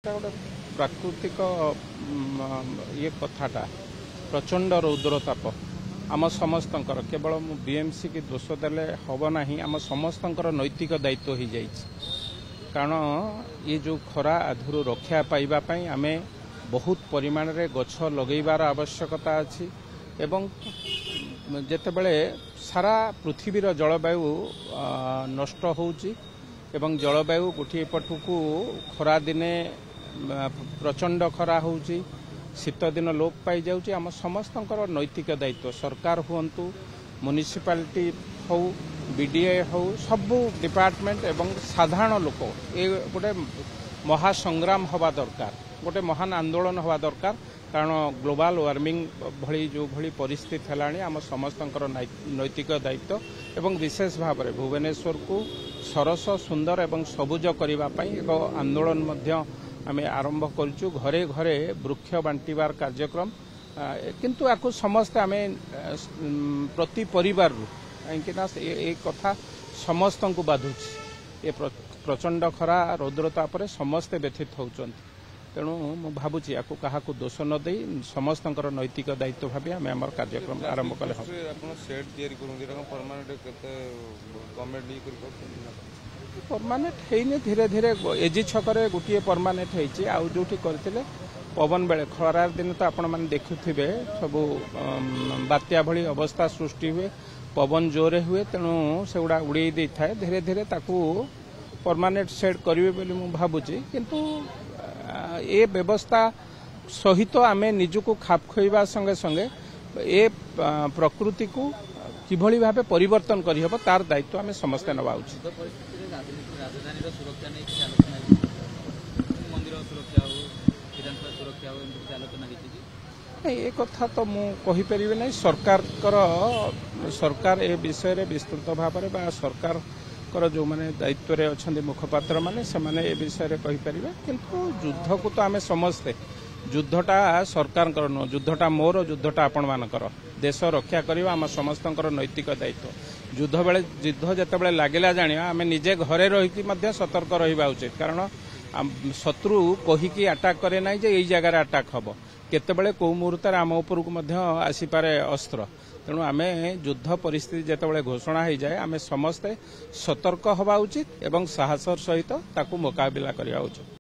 गोटे प्राकृतिक ये कथाटा प्रचंड रौद्रताप आम समस्त केवल बीएमसी की दोष देले हम ना आम समस्त नैतिक दायित्व हो जाए कारण ये जो खरा आधुरु रक्षा पाइबापी आम बहुत परिमाण रे गछ लगेबार आवश्यकता अच्छी एवं जेतेबेले सारा पृथ्वीर जलवायु नष्ट होउची एवं जलवायु गोटे पटुकू खरा दिने प्रचंड खरा होउची शीत दिन लोप पाई जाउची आम समस्त नैतिक दायित्व सरकार हुंतु म्युनिसिपालिटी हो बीडीए हो सबू डिपार्टमेंट एवं साधारण लोक ये गोटे महासंग्राम हवा दरकार गोटे महान आंदोलन हवा दरकार कारण ग्लोबल वार्मिंग भली जो भली परिस्थिति है आम समस्त नैतिक दायित्व एवं विशेष भाव में भुवनेश्वर को सरस सुंदर एवं सबुज करने एक आंदोलन आम आरंभ करूँ घरे घरे वृक्ष बांटिबार कार्यक्रम किंतु आपको समस्ते आम प्रति परिवार कहीं कथा समस्त को बाधुची ये प्रचंड खरा रौद्रताप समस्ते व्यथित होती तेणु मु भावुची या क्या दोष न दे समस्त नैतिक दायित्व भाव आम आम कार्यक्रम आरंभ कले परमानेंट है धीरे धीरे एजी छकरे गोटे परमानेंट होती आउ जो करते पवन बेले खरार दिन तो आपण मैंने देखुवे सब बात्या भली अवस्था सृष्टि हुए पवन जोरे हुए तेणु से गुड़ा उड़े दे था धीरे धीरे ताकू परमानेंट सेट करेंगे बोली मु भावुची किंतु ये व्यवस्था सहित आम निजको खाप खोइबा संगे संगे ए प्रकृति को किभली भाबे परिवर्तन करिहबो तार दायित्व आम समस्ते नबा उचित। ये कथा तो मुझे कहीपर ना सरकार ए विषय रे विस्तृत भाव में सरकार जो मैंने दायित्व रे अच्छा मुखपात्र माने से माने ए विषय रे कहीपर किंतु युद्ध को तो आम समस्ते युद्धटा सरकार नुह युद्धटा मोर युद्धटा आपण मानकर देश रक्षा करवा आम समस्त नैतिक दायित्व युद्ध बेले युद्ध जिते लगिला जाना आम निजे घरे रही सतर्क रहा उचित कारण शत्रु कहीकि आटाक करे ना जे जगार आटाक हम केतबेले कौ मुहूर्त आम उपरकू आसीपारे अस्त्र तेणु आम युद्ध परिस्थिति जिते घोषणा हो जाए आम समस्ते सतर्क हवा उचित एवं साहसर सहित ताकू मुकाबिला करवा उचित।